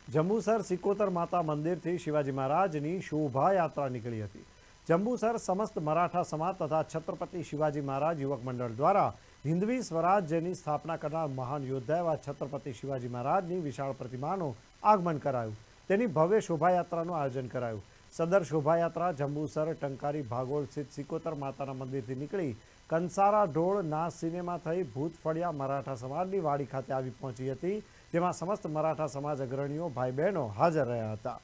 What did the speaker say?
જંબુસર સિકોતર માતા મંદિરથી શિવાજી મહારાજની શોભાયાત્રા નીકળી હતી। જંબુસર સમસ્ત મરાઠા સમાજ તથા છત્રપતિ શિવાજી મહારાજ યુવક મંડળ દ્વારા હિન્દવી સ્વરાજ્યની સ્થાપના કરનાર મહાન યોદ્ધા એવા છત્રપતિ શિવાજી મહારાજની વિશાળ પ્રતિમાનું આગમન કરાયું। તેની ભવ્ય શોભાયાત્રાનું આયોજન કરાયું। સદર શોભાયાત્રા જંબુસર ટંકારી ભાગોળ સ્થિત સિકોતર માતાના મંદિરથી નીકળી કંસારા ઢોળ નાસ સિનેમા થઈ ભૂત ફળિયા મરાઠા સમાજની વાડી ખાતે આવી પહોંચી હતી, જેમાં સમસ્ત મરાઠા સમાજ અગ્રણીઓ ભાઈ બહેનો હાજર રહ્યા હતા।